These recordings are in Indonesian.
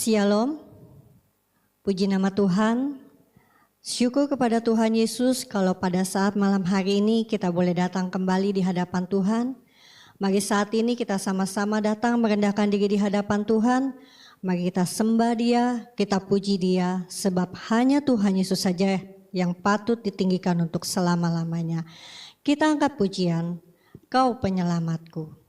Shalom, puji nama Tuhan. Syukur kepada Tuhan Yesus kalau pada saat malam hari ini kita boleh datang kembali di hadapan Tuhan. Mari saat ini kita sama-sama datang merendahkan diri di hadapan Tuhan. Mari kita sembah Dia, kita puji Dia, sebab hanya Tuhan Yesus saja yang patut ditinggikan untuk selama-lamanya. Kita angkat pujian, Kau penyelamatku.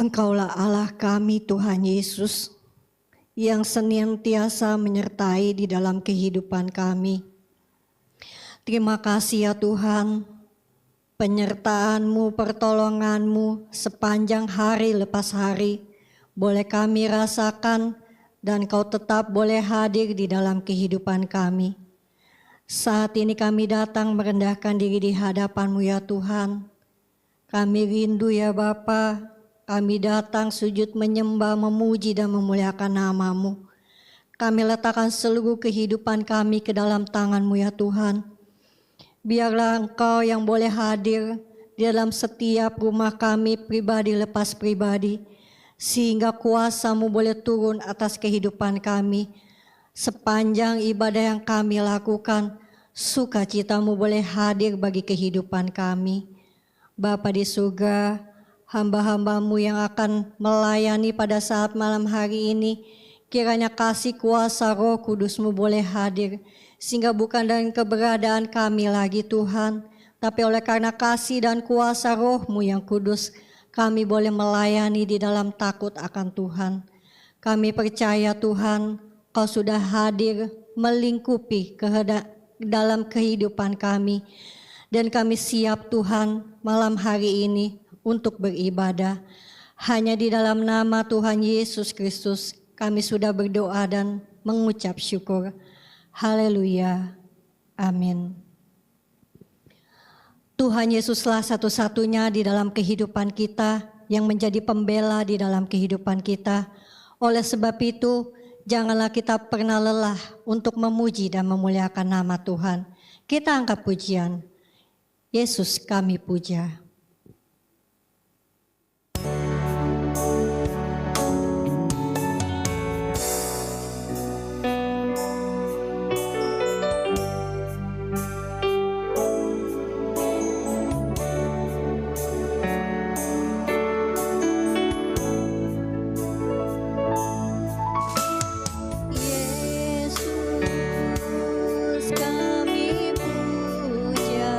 Engkaulah Allah kami Tuhan Yesus, yang senantiasa menyertai di dalam kehidupan kami. Terima kasih ya Tuhan, penyertaan-Mu, pertolongan-Mu sepanjang hari lepas hari boleh kami rasakan, dan Kau tetap boleh hadir di dalam kehidupan kami. Saat ini kami datang merendahkan diri di hadapan-Mu ya Tuhan. Kami rindu ya Bapa, kami datang sujud menyembah, memuji dan memuliakan nama-Mu. Kami letakkan seluruh kehidupan kami ke dalam tangan-Mu ya Tuhan. Biarlah Engkau yang boleh hadir di dalam setiap rumah kami pribadi lepas pribadi, sehingga kuasa-Mu boleh turun atas kehidupan kami. Sepanjang ibadah yang kami lakukan, sukacita-Mu boleh hadir bagi kehidupan kami. Bapa di surga, hamba-hamba-Mu yang akan melayani pada saat malam hari ini, kiranya kasih kuasa Roh Kudus-Mu boleh hadir, sehingga bukan dari keberadaan kami lagi Tuhan, tapi oleh karena kasih dan kuasa Roh-Mu yang kudus, kami boleh melayani di dalam takut akan Tuhan. Kami percaya Tuhan, Kau sudah hadir melingkupi dalam kehidupan kami, dan kami siap Tuhan malam hari ini untuk beribadah. Hanya di dalam nama Tuhan Yesus Kristus kami sudah berdoa dan mengucap syukur. Haleluya. Amin. Tuhan Yesuslah satu-satunya di dalam kehidupan kita yang menjadi pembela di dalam kehidupan kita. Oleh sebab itu, janganlah kita pernah lelah untuk memuji dan memuliakan nama Tuhan. Kita angkat pujian. Yesus kami puja. Yesus kami puja.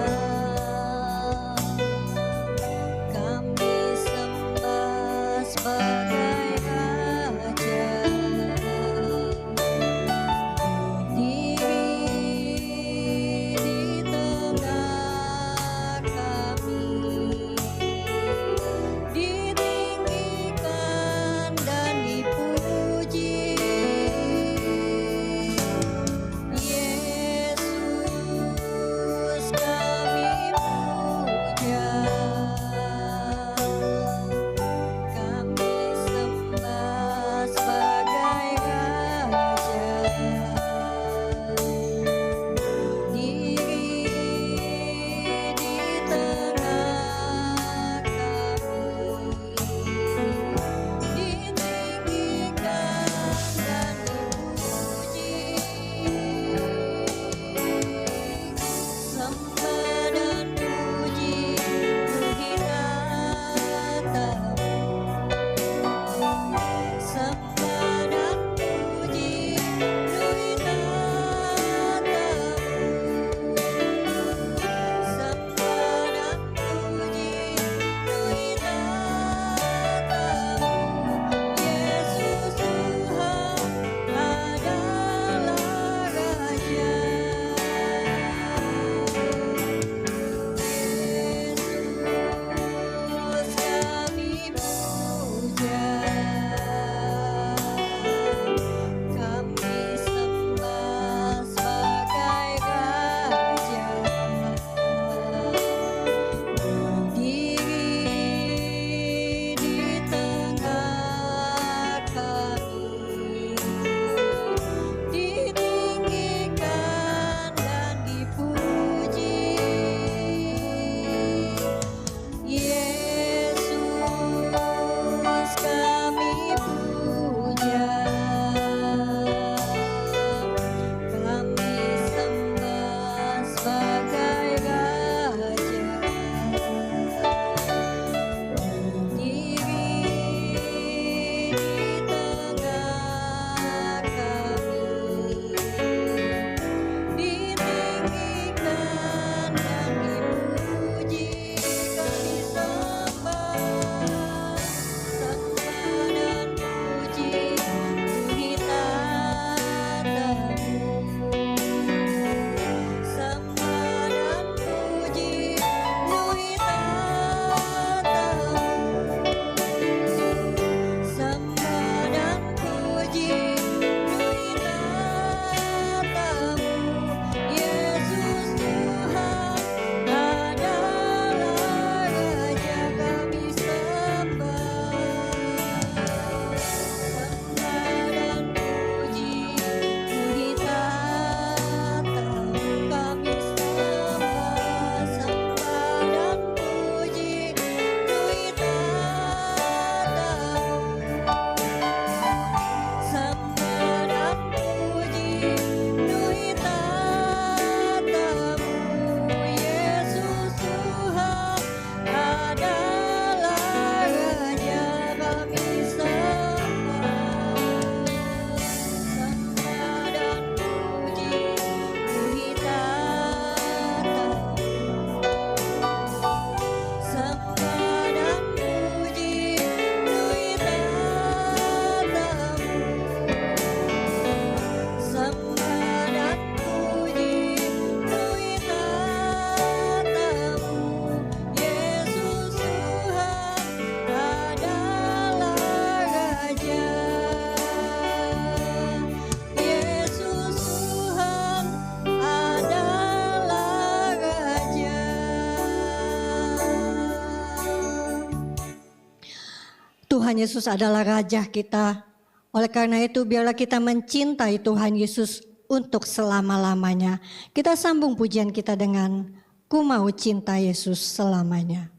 Tuhan Yesus adalah Raja kita. Oleh karena itu biarlah kita mencintai Tuhan Yesus untuk selama-lamanya. Kita sambung pujian kita dengan Ku mau cinta Yesus selamanya.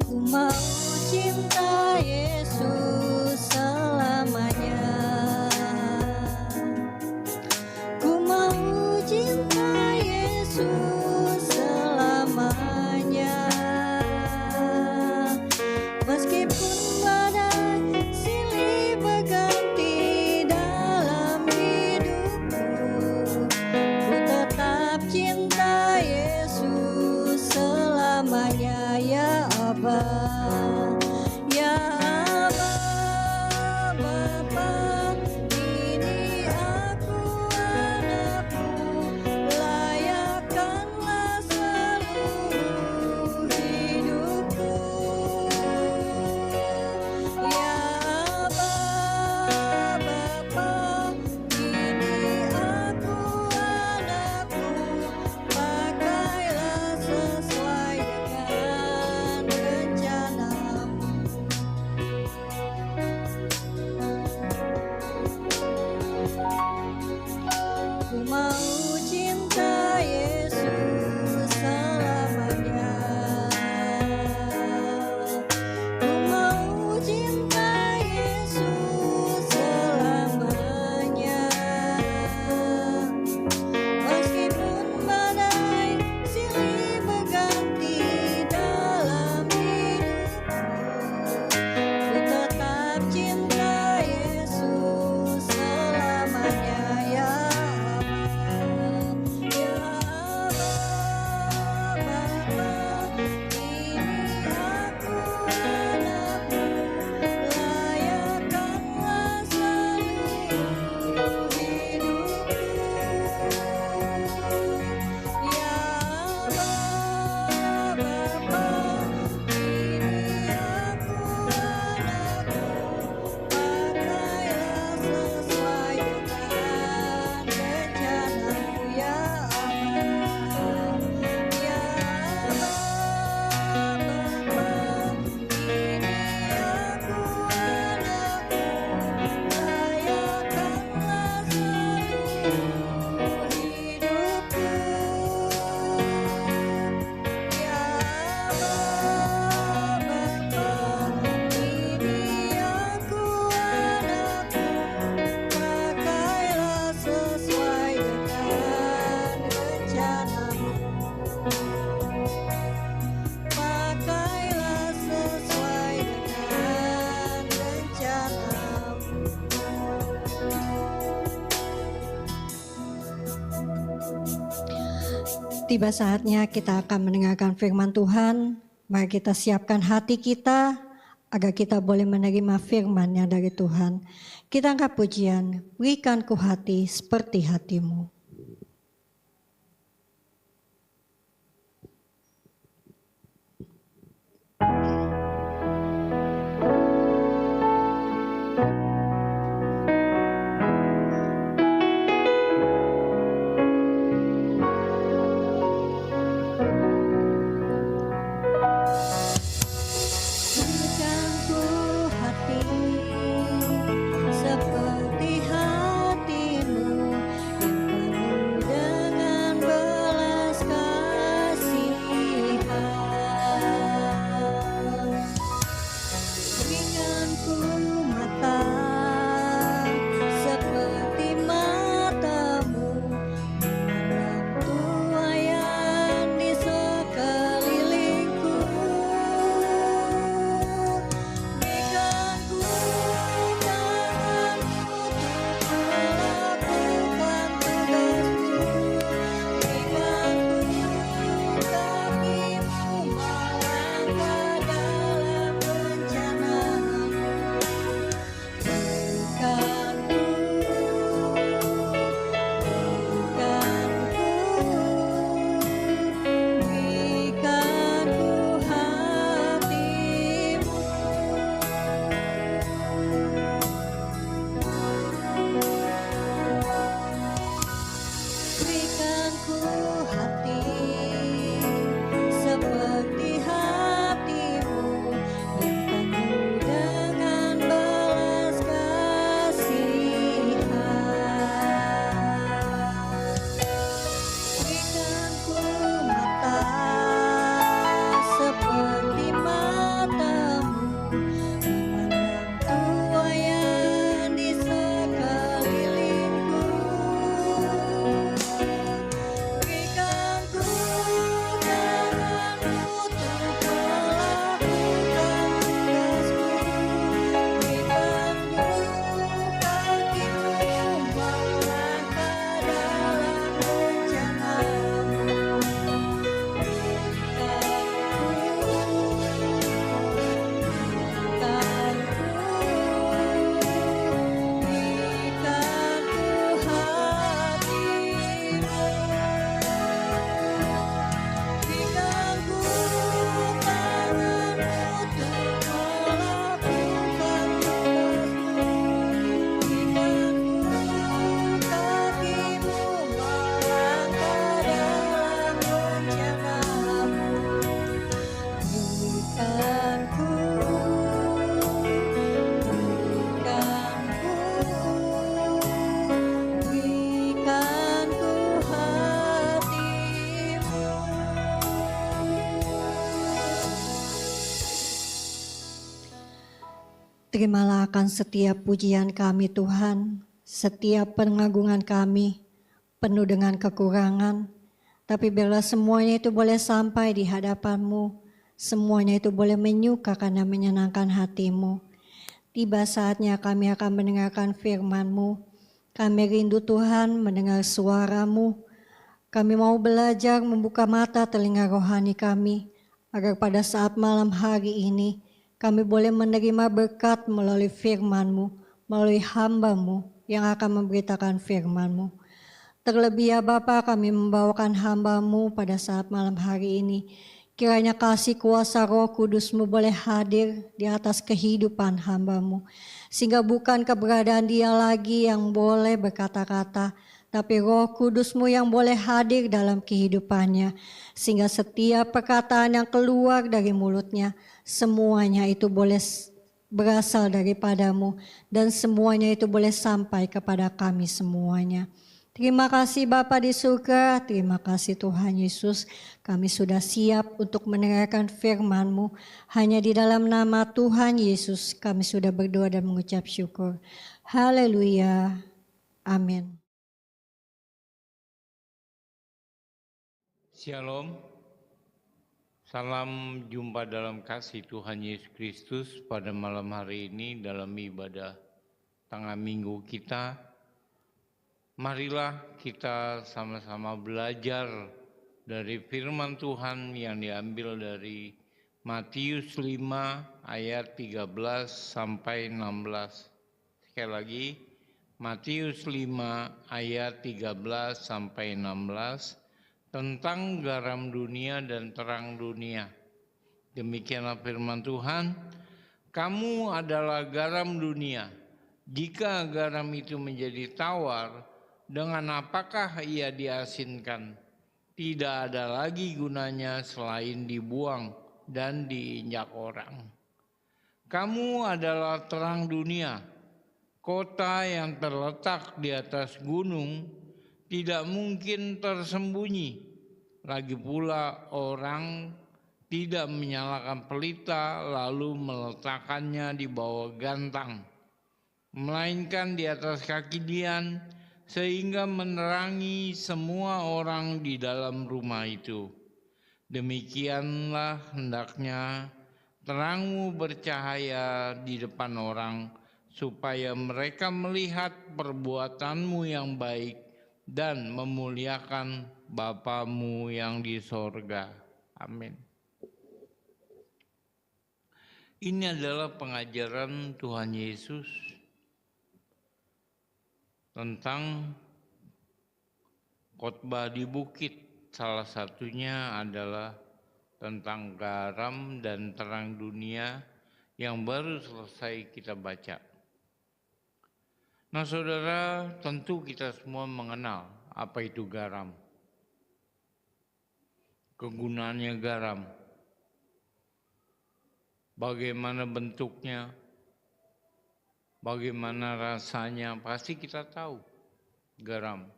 Ku mau cinta Yesus selamanya. Ku mau cinta Yesus selamanya. Meskipun badai silih berganti dalam hidupku, ku tetap cinta Yesus selamanya. Ya Aba, ya Aba, Bapa, ini aku anakmu, layakkanlah seluruh hidupku. Ya Aba, Bapa, ini aku anakmu, pakailah sesuai dengan rencanamu. Ku mau cinta Yesus selamanya. Ku mau cinta Yesus selamanya. Meskipun badai silih berganti dalam hidupku, ku tetap cinta Yesus selamanya. Ya tiba saatnya kita akan mendengarkan firman Tuhan. Mari kita siapkan hati kita agar kita boleh menerima firman-Nya dari Tuhan. Kita angkat pujian, berikan ku hati seperti hatimu. Seperti hatimu yang hati seperti hatimu yang penuh dengan belas kasihan. Berikan ku mata seperti matamu memandang tua yang di sekelilingku. Berikan ku tanganmu untuk melakukan tugasku. Berikan ku kakimu melangkah dalam rencanamu. Terimalah akan setiap pujian kami Tuhan, setiap pengagungan kami penuh dengan kekurangan, tapi biarlah semuanya itu boleh sampai di hadapan-Mu, semuanya itu boleh menyukakan dan menyenangkan hati-Mu. Tiba saatnya kami akan mendengarkan firman-Mu, kami rindu Tuhan mendengar suara-Mu, kami mau belajar membuka mata telinga rohani kami, agar pada saat malam hari ini, kami boleh menerima berkat melalui firman-Mu, melalui hamba-Mu yang akan memberitakan firman-Mu. Terlebih ya Bapa, kami membawakan hamba-Mu pada saat malam hari ini. Kiranya kasih kuasa Roh Kudus-Mu boleh hadir di atas kehidupan hamba-Mu. Sehingga bukan keberadaan dia lagi yang boleh berkata-kata, tapi Roh Kudus-Mu yang boleh hadir dalam kehidupannya. Sehingga setiap perkataan yang keluar dari mulutnya, semuanya itu boleh berasal daripada-Mu dan semuanya itu boleh sampai kepada kami semuanya. Terima kasih Bapa di surga, terima kasih Tuhan Yesus. Kami sudah siap untuk mendengarkan firman-Mu. Hanya di dalam nama Tuhan Yesus kami sudah berdoa dan mengucap syukur. Haleluya. Amin. Shalom. Salam jumpa dalam kasih Tuhan Yesus Kristus pada malam hari ini dalam ibadah tengah minggu kita. Marilah kita sama-sama belajar dari firman Tuhan yang diambil dari Matius 5 ayat 13 sampai 16. Sekali lagi, Matius 5 ayat 13 sampai 16. Tentang garam dunia dan terang dunia. Demikianlah firman Tuhan, kamu adalah garam dunia. Jika garam itu menjadi tawar, dengan apakah ia diasinkan? Tidak ada lagi gunanya selain dibuang dan diinjak orang. Kamu adalah terang dunia. Kota yang terletak di atas gunung tidak mungkin tersembunyi. Lagi pula orang tidak menyalakan pelita lalu meletakkannya di bawah gantang, melainkan di atas kaki dian sehingga menerangi semua orang di dalam rumah itu. Demikianlah hendaknya terangmu bercahaya di depan orang, supaya mereka melihat perbuatanmu yang baik dan memuliakan Bapamu yang di sorga. Amin. Ini adalah pengajaran Tuhan Yesus tentang khotbah di bukit. Salah satunya adalah tentang garam dan terang dunia yang baru selesai kita baca. Nah saudara, tentu kita semua mengenal apa itu garam. kegunaannya garam. Bagaimana bentuknya, bagaimana rasanya, pasti kita tahu garam.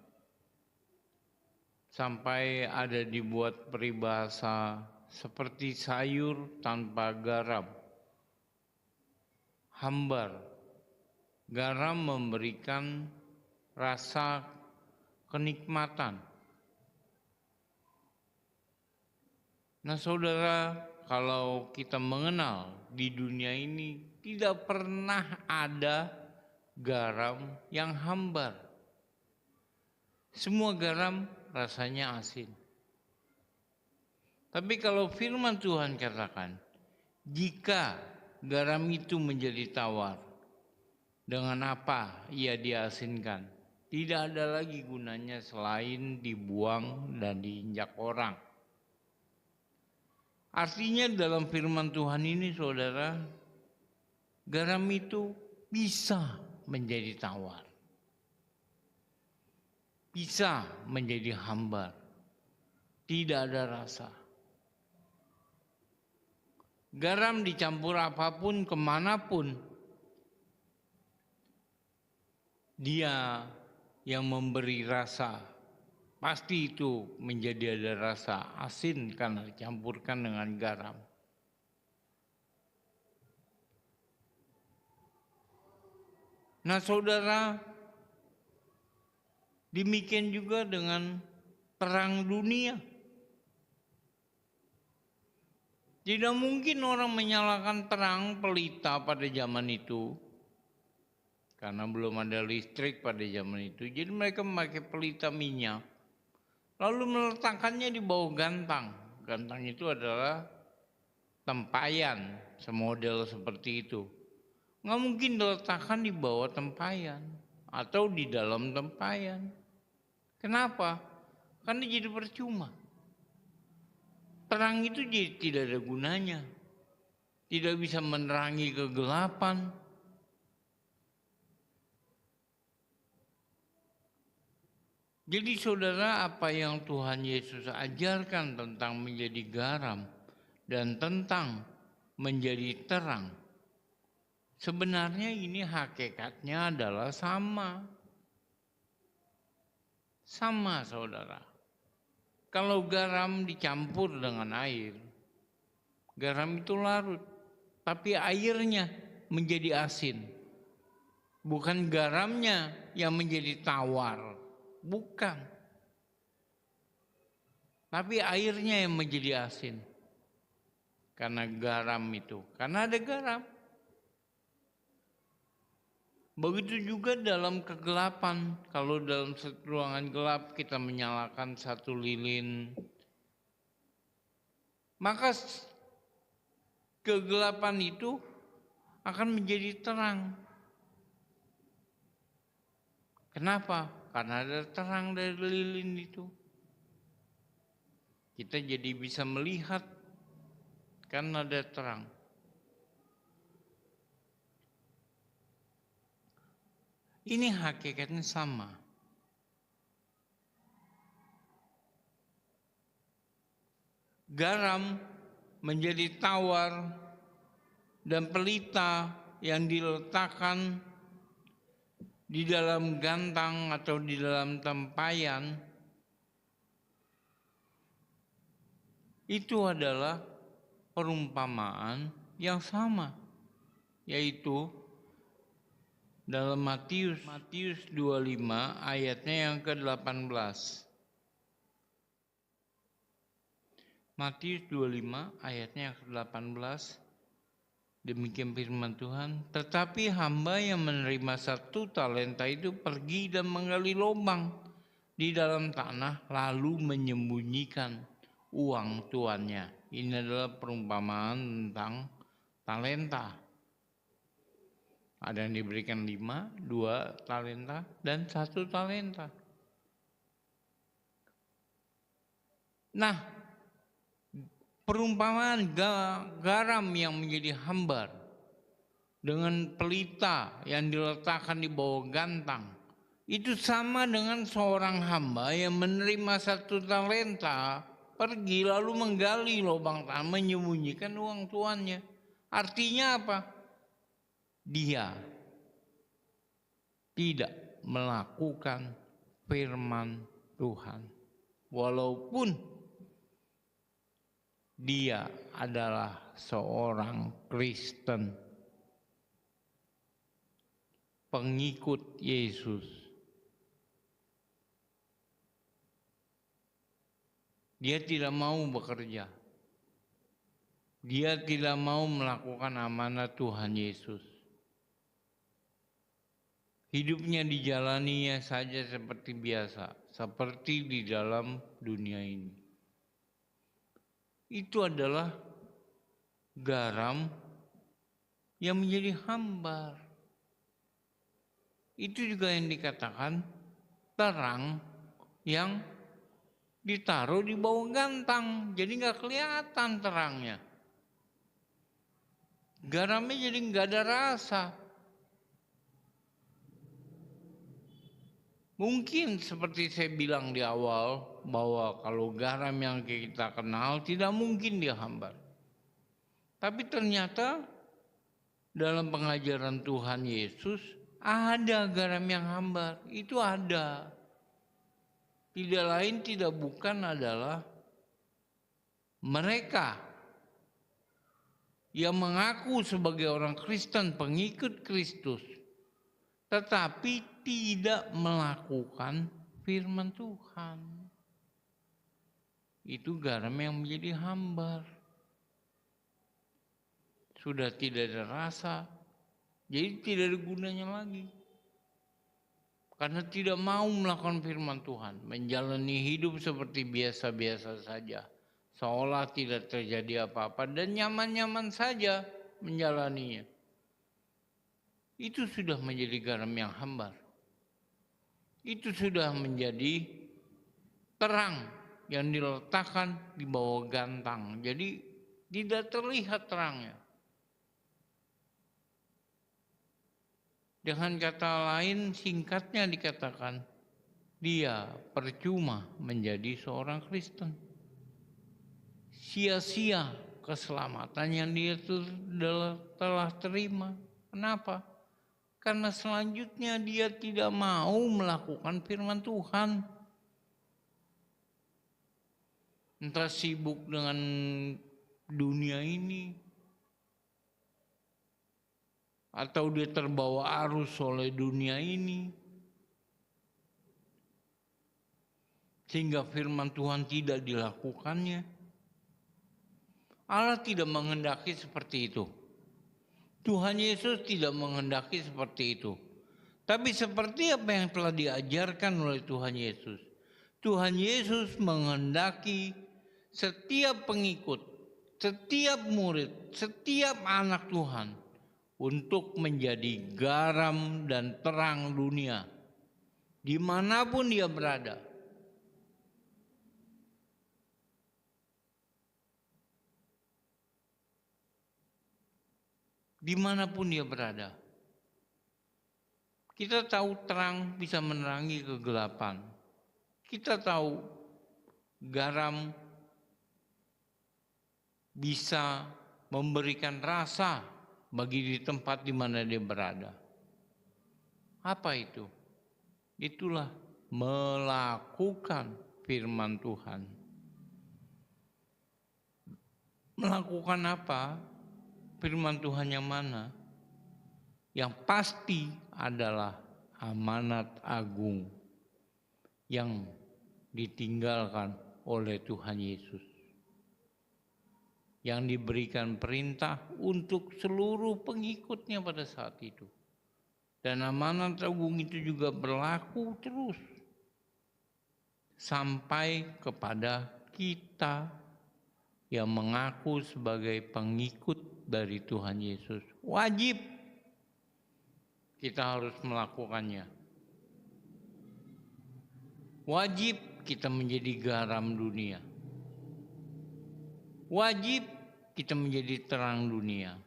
Sampai ada dibuat peribahasa seperti sayur tanpa garam, hambar. Garam memberikan rasa kenikmatan. Nah saudara, kalau kita mengenal di dunia ini tidak pernah ada garam yang hambar. Semua garam rasanya asin. Tapi kalau firman Tuhan katakan, jika garam itu menjadi tawar, dengan apa ia diasinkan? Tidak ada lagi gunanya selain dibuang dan diinjak orang. Artinya dalam firman Tuhan ini saudara, garam itu bisa menjadi tawar. Bisa menjadi hambar, tidak ada rasa. Garam dicampur apapun, kemanapun, dia yang memberi rasa. Pasti itu menjadi ada rasa asin karena dicampurkan dengan garam. Nah saudara, demikian juga dengan terang dunia. Tidak mungkin orang menyalakan terang pelita pada zaman itu. Karena belum ada listrik pada zaman itu. Jadi mereka memakai pelita minyak. Lalu meletakkannya di bawah gantang. Gantang itu adalah tempayan. Semodel seperti itu. Nggak mungkin diletakkan di bawah tempayan. Atau di dalam tempayan. Kenapa? Karena jadi percuma. Terang itu jadi tidak ada gunanya. Tidak bisa menerangi kegelapan. Jadi saudara, apa yang Tuhan Yesus ajarkan tentang menjadi garam dan tentang menjadi terang, sebenarnya ini hakikatnya adalah sama. Sama saudara. Kalau garam dicampur dengan air, garam itu larut, tapi airnya menjadi asin. Bukan garamnya yang menjadi tawar, bukan. Tapi airnya yang menjadi asin. Karena garam itu, karena ada garam. Begitu juga dalam kegelapan, kalau dalam ruangan gelap kita menyalakan satu lilin, maka kegelapan itu akan menjadi terang. Kenapa? Karena ada terang dari lilin itu. Kita jadi bisa melihat karena ada terang. Ini hakikatnya sama. Garam menjadi tawar dan pelita yang diletakkan di dalam gantang atau di dalam tempayan itu adalah perumpamaan yang sama, yaitu dalam Matius 25 ayatnya yang ke-18. Matius 25 ayatnya yang ke-18. Demikian firman Tuhan, tetapi hamba yang menerima 1 talenta itu pergi dan menggali lubang di dalam tanah lalu menyembunyikan uang tuannya. Ini adalah perumpamaan tentang talenta. Ada yang diberikan 5, 2 talenta, dan 1 talenta. Nah, perumpamaan garam yang menjadi hambar dengan pelita yang diletakkan di bawah gantang, itu sama dengan seorang hamba yang menerima 1 talenta pergi lalu menggali lubang tanah, menyembunyikan uang tuannya. Artinya apa? Dia tidak melakukan firman Tuhan. Walaupun dia adalah seorang Kristen, pengikut Yesus. Dia tidak mau bekerja. Dia tidak mau melakukan amanat Tuhan Yesus. Hidupnya dijalaninya saja seperti biasa, seperti di dalam dunia ini. Itu adalah garam yang menjadi hambar. Itu juga yang dikatakan terang yang ditaruh di bawah gantang, jadi nggak kelihatan terangnya. Garamnya jadi nggak ada rasa. Mungkin seperti saya bilang di awal, bahwa kalau garam yang kita kenal tidak mungkin dia hambar. Tapi ternyata dalam pengajaran Tuhan Yesus ada garam yang hambar, itu ada. Tidak lain tidak bukan adalah mereka yang mengaku sebagai orang Kristen, pengikut Kristus, tetapi tidak melakukan firman Tuhan. Itu garam yang menjadi hambar. Sudah tidak ada rasa, jadi tidak ada gunanya lagi. Karena tidak mau melakukan firman Tuhan, menjalani hidup seperti biasa-biasa saja. Seolah tidak terjadi apa-apa dan nyaman-nyaman saja menjalaninya. Itu sudah menjadi garam yang hambar. Itu sudah menjadi terang yang diletakkan di bawah gantang. Jadi tidak terlihat terangnya. Dengan kata lain, singkatnya dikatakan, dia percuma menjadi seorang Kristen. Sia-sia keselamatan yang dia telah terima. Kenapa? Karena selanjutnya dia tidak mau melakukan firman Tuhan. Entah sibuk dengan dunia ini, atau dia terbawa arus oleh dunia ini, sehingga firman Tuhan tidak dilakukannya. Allah tidak menghendaki seperti itu. Tuhan Yesus tidak menghendaki seperti itu. Tapi seperti apa yang telah diajarkan oleh Tuhan Yesus. Tuhan Yesus menghendaki setiap pengikut, setiap murid, setiap anak Tuhan untuk menjadi garam dan terang dunia dimanapun dia berada. Dimanapun dia berada. Kita tahu terang bisa menerangi kegelapan. Kita tahu garam bisa memberikan rasa bagi di tempat di mana dia berada. Apa itu? Itulah melakukan firman Tuhan. Melakukan apa? Firman Tuhan yang mana? Yang pasti adalah amanat agung yang ditinggalkan oleh Tuhan Yesus, yang diberikan perintah untuk seluruh pengikutnya pada saat itu. Dan amanat agung itu juga berlaku terus sampai kepada kita yang mengaku sebagai pengikut dari Tuhan Yesus. Wajib kita harus melakukannya. Wajib kita menjadi garam dunia. Wajib kita menjadi terang dunia.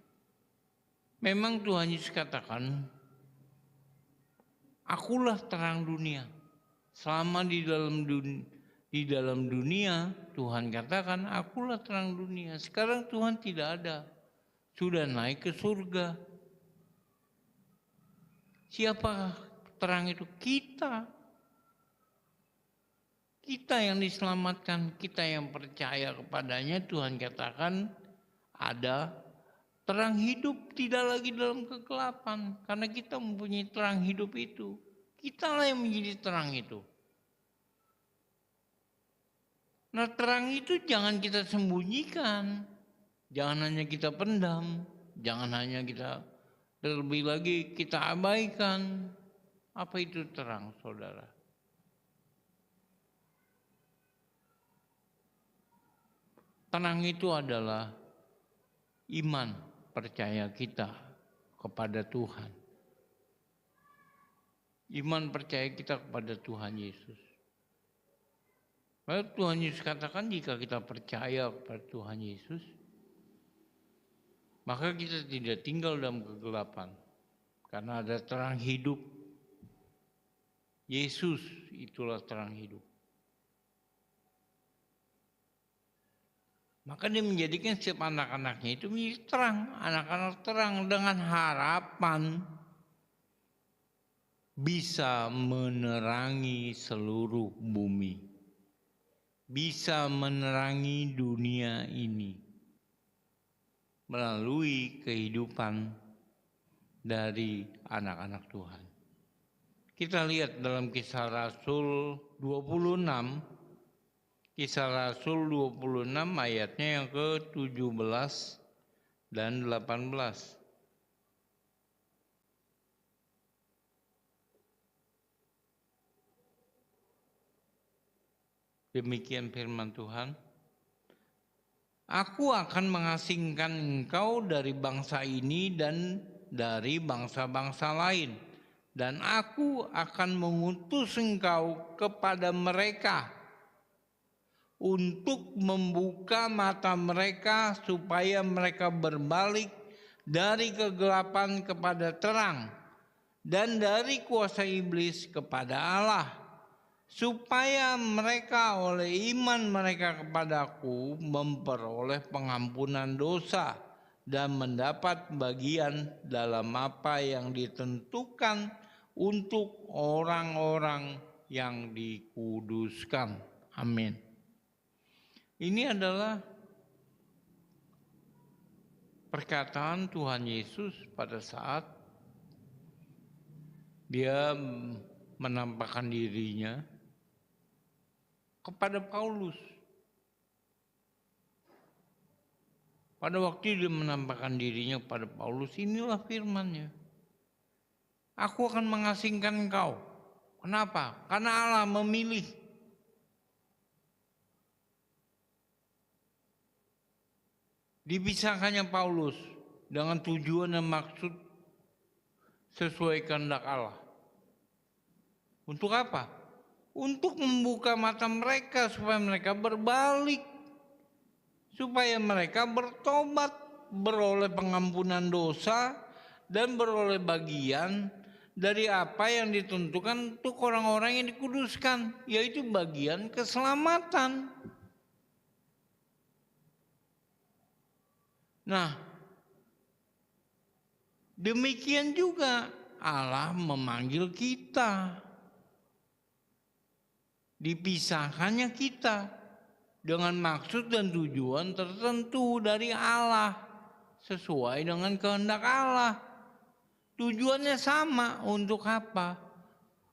Memang Tuhan Yesus katakan, akulah terang dunia. Selama di dalam Di dalam dunia Tuhan katakan, akulah terang dunia. Sekarang Tuhan tidak ada, sudah naik ke surga. Siapa terang itu? Kita. Kita yang diselamatkan, kita yang percaya kepadanya. Tuhan katakan ada terang hidup, tidak lagi dalam kegelapan. Karena kita mempunyai terang hidup itu. Kitalah yang menjadi terang itu. Nah, terang itu jangan kita sembunyikan. Jangan hanya kita pendam. Jangan hanya kita, terlebih lagi kita abaikan. Apa itu terang, saudara? Terang itu adalah iman, percaya kita kepada Tuhan. Iman percaya kita kepada Tuhan Yesus. Lalu Tuhan Yesus katakan, jika kita percaya kepada Tuhan Yesus, maka kita tidak tinggal dalam kegelapan. Karena ada terang hidup. Yesus itulah terang hidup. Maka dia menjadikan setiap anak-anaknya itu menjadi terang. Anak-anak terang dengan harapan bisa menerangi seluruh bumi. Bisa menerangi dunia ini melalui kehidupan dari anak-anak Tuhan. Kita lihat dalam Kisah Rasul 26, Kisah Rasul 26 ayatnya yang ke-17 dan 18. Demikian firman Tuhan. Aku akan mengasingkan engkau dari bangsa ini dan dari bangsa-bangsa lain. Dan aku akan mengutus engkau kepada mereka untuk membuka mata mereka supaya mereka berbalik dari kegelapan kepada terang dan dari kuasa iblis kepada Allah, supaya mereka oleh iman mereka kepadaku memperoleh pengampunan dosa dan mendapat bagian dalam apa yang ditentukan untuk orang-orang yang dikuduskan. Amin. Ini adalah perkataan Tuhan Yesus pada saat dia menampakkan dirinya kepada Paulus. Pada waktu dia menampakkan dirinya kepada Paulus, inilah firman-Nya. Aku akan mengasingkan engkau. Kenapa? Karena Allah memilih. Dipisahkannya Paulus dengan tujuan dan maksud sesuai kehendak Allah. Untuk apa? Untuk membuka mata mereka supaya mereka berbalik, supaya mereka bertobat, beroleh pengampunan dosa dan beroleh bagian dari apa yang ditentukan untuk orang-orang yang dikuduskan, yaitu bagian keselamatan. Nah, demikian juga Allah memanggil kita. Dipisahkannya kita dengan maksud dan tujuan tertentu dari Allah sesuai dengan kehendak Allah. Tujuannya sama, untuk apa?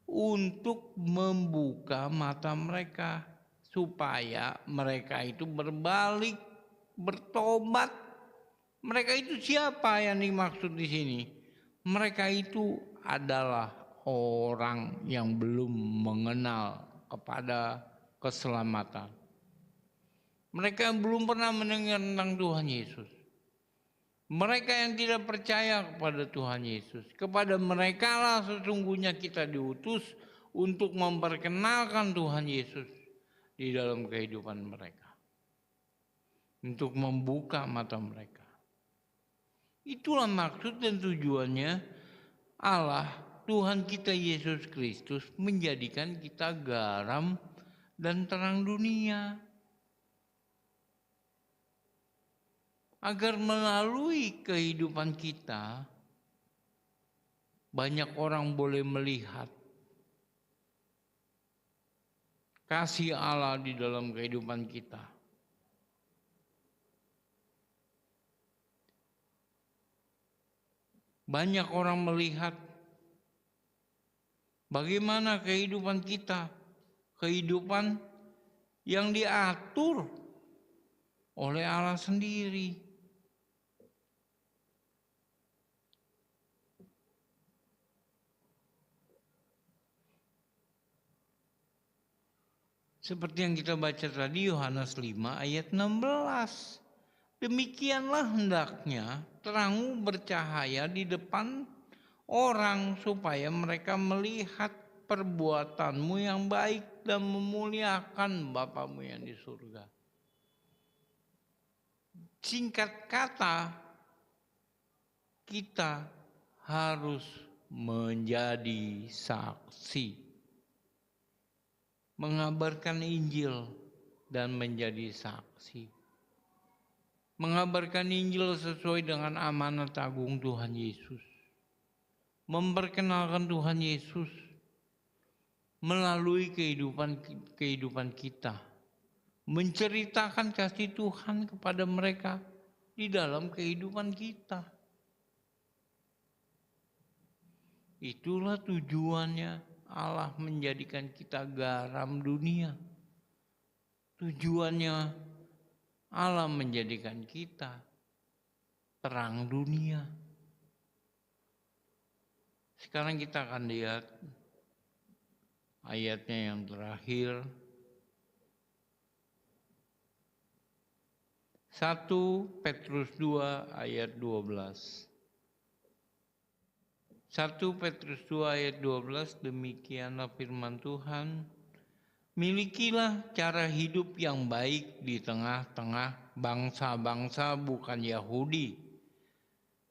Untuk membuka mata mereka supaya mereka itu berbalik, bertobat. Mereka itu siapa yang dimaksud di sini? Mereka itu adalah orang yang belum mengenal kepada keselamatan. Mereka yang belum pernah mendengar tentang Tuhan Yesus. Mereka yang tidak percaya kepada Tuhan Yesus. Kepada mereka lah sesungguhnya kita diutus untuk memperkenalkan Tuhan Yesus di dalam kehidupan mereka. Untuk membuka mata mereka. Itulah maksud dan tujuannya Allah, Tuhan kita Yesus Kristus, menjadikan kita garam dan terang dunia. Agar melalui kehidupan kita, banyak orang boleh melihat kasih Allah di dalam kehidupan kita. Banyak orang melihat bagaimana kehidupan kita, kehidupan yang diatur oleh Allah sendiri. Seperti yang kita baca tadi, Yohanes 5 ayat 16. Demikianlah hendaknya terangmu bercahaya di depan orang, supaya mereka melihat perbuatanmu yang baik dan memuliakan Bapamu yang di surga. Singkat kata, kita harus menjadi saksi, mengabarkan Injil dan menjadi saksi. Mengabarkan Injil sesuai dengan amanat agung Tuhan Yesus. Memperkenalkan Tuhan Yesus melalui kehidupan kita. Menceritakan kasih Tuhan kepada mereka di dalam kehidupan kita. Itulah tujuannya Allah menjadikan kita garam dunia. Tujuannya Allah menjadikan kita terang dunia. Sekarang kita akan lihat ayatnya yang terakhir. 1 Petrus 2 ayat 12. 1 Petrus 2 ayat 12, demikianlah firman Tuhan. Milikilah cara hidup yang baik di tengah-tengah bangsa-bangsa bukan Yahudi,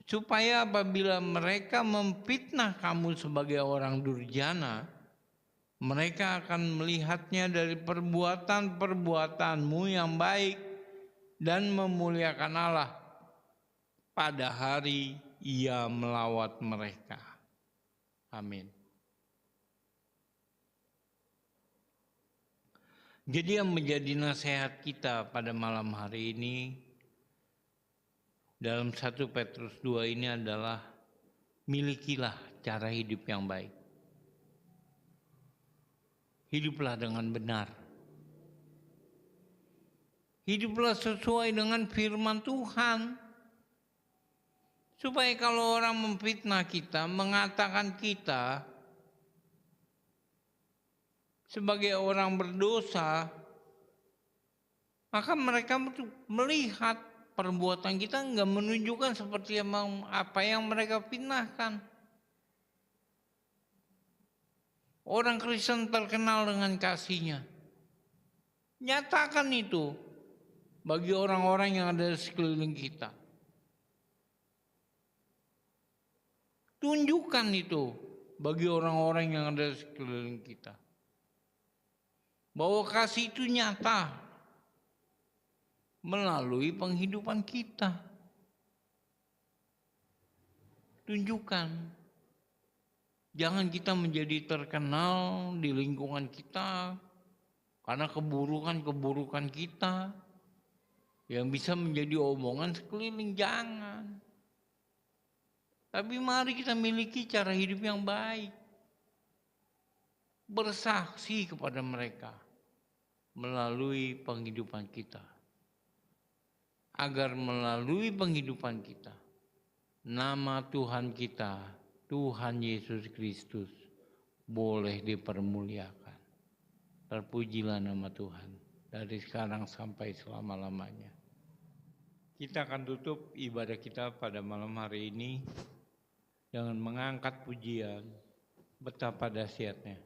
supaya apabila mereka memfitnah kamu sebagai orang durjana, mereka akan melihatnya dari perbuatan-perbuatanmu yang baik dan memuliakan Allah pada hari Ia melawat mereka. Amin. Jadi yang menjadi nasihat kita pada malam hari ini dalam 1 Petrus 2 ini adalah milikilah cara hidup yang baik. Hiduplah dengan benar. Hiduplah sesuai dengan firman Tuhan. Supaya kalau orang memfitnah kita, mengatakan kita sebagai orang berdosa, maka mereka melihat perbuatan kita enggak menunjukkan seperti apa yang mereka fitnahkan. Orang Kristen terkenal dengan kasihnya. Nyatakan itu bagi orang-orang yang ada di sekeliling kita. Tunjukkan itu bagi orang-orang yang ada di sekeliling kita. Bahwa kasih itu nyata melalui penghidupan kita. Tunjukkan. Jangan kita menjadi terkenal di lingkungan kita karena keburukan-keburukan kita yang bisa menjadi omongan sekeliling. Jangan. Tapi mari kita miliki cara hidup yang baik. Bersaksi kepada mereka melalui penghidupan kita. Agar melalui penghidupan kita, nama Tuhan kita, Tuhan Yesus Kristus, boleh dipermuliakan. Terpujilah nama Tuhan dari sekarang sampai selama-lamanya. Kita akan tutup ibadah kita pada malam hari ini dengan mengangkat pujian betapa dahsyatnya.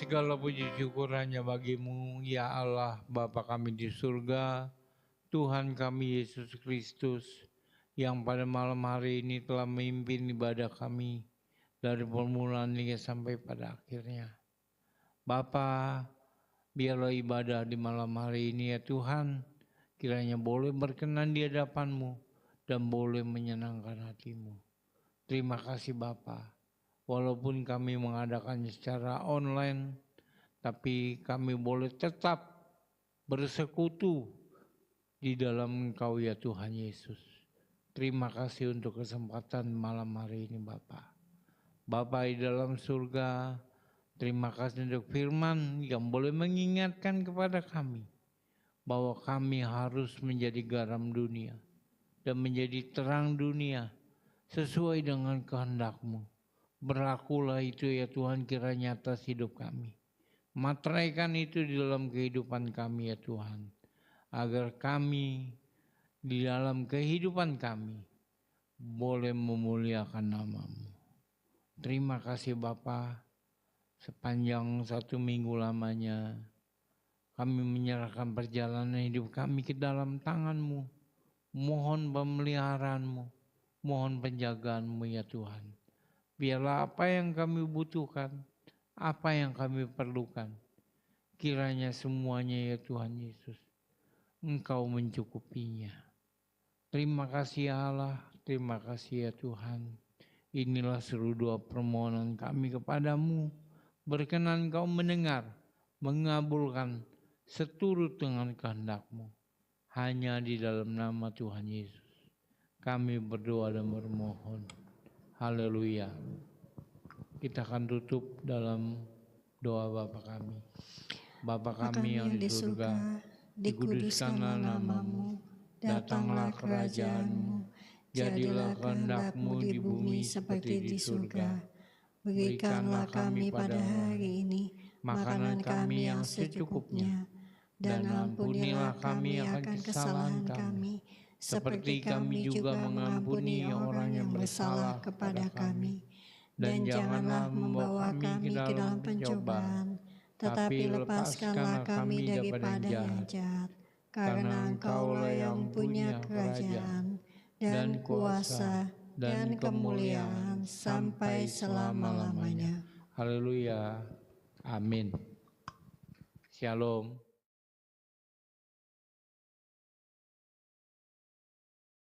segala puji syukur hanya bagimu, ya Allah, Bapa kami di surga, Tuhan kami Yesus Kristus, yang pada malam hari ini telah memimpin ibadah kami dari permulaan hingga sampai pada akhirnya. Bapa, biarlah ibadah di malam hari ini ya Tuhan, kiranya boleh berkenan di hadapan-Mu dan boleh menyenangkan hati-Mu. Terima kasih Bapa. Walaupun kami mengadakannya secara online, tapi kami boleh tetap bersekutu di dalam Engkau ya Tuhan Yesus. Terima kasih untuk kesempatan malam hari ini Bapa. Bapa di dalam surga, terima kasih untuk firman yang boleh mengingatkan kepada kami bahwa kami harus menjadi garam dunia dan menjadi terang dunia sesuai dengan kehendak-Mu. Berlakulah itu ya Tuhan kiranya atas hidup kami. Materaikan itu di dalam kehidupan kami ya Tuhan. Agar kami di dalam kehidupan kami boleh memuliakan nama-Mu. Terima kasih Bapa. Sepanjang 1 minggu lamanya kami menyerahkan perjalanan hidup kami ke dalam tangan-Mu. Mohon pemeliharaan-Mu. Mohon penjagaan-Mu ya Tuhan. Biarlah apa yang kami butuhkan, apa yang kami perlukan, kiranya semuanya ya Tuhan Yesus, Engkau mencukupinya. Terima kasih Allah, terima kasih ya Tuhan. Inilah seluruh doa permohonan kami kepadamu. Berkenan Engkau mendengar, mengabulkan seturut dengan kehendak-Mu. Hanya di dalam nama Tuhan Yesus kami berdoa dan bermohon. Haleluya. Kita akan tutup dalam doa Bapa kami. Bapa kami yang di surga, dikuduskanlah nama-Mu, datanglah kerajaan-Mu, jadilah kehendak-Mu di bumi seperti di surga. Berikanlah kami pada hari ini makanan kami yang secukupnya, dan ampunilah kami akan kesalahan kami, seperti kami juga mengampuni orang yang bersalah kepada kami. Dan janganlah membawa kami ke dalam pencobaan, tetapi lepaskanlah kami daripada yang jahat. Karena Engkaulah yang punya kerajaan, dan kuasa, dan kemuliaan, sampai selama-lamanya. Haleluya. Amin. Shalom.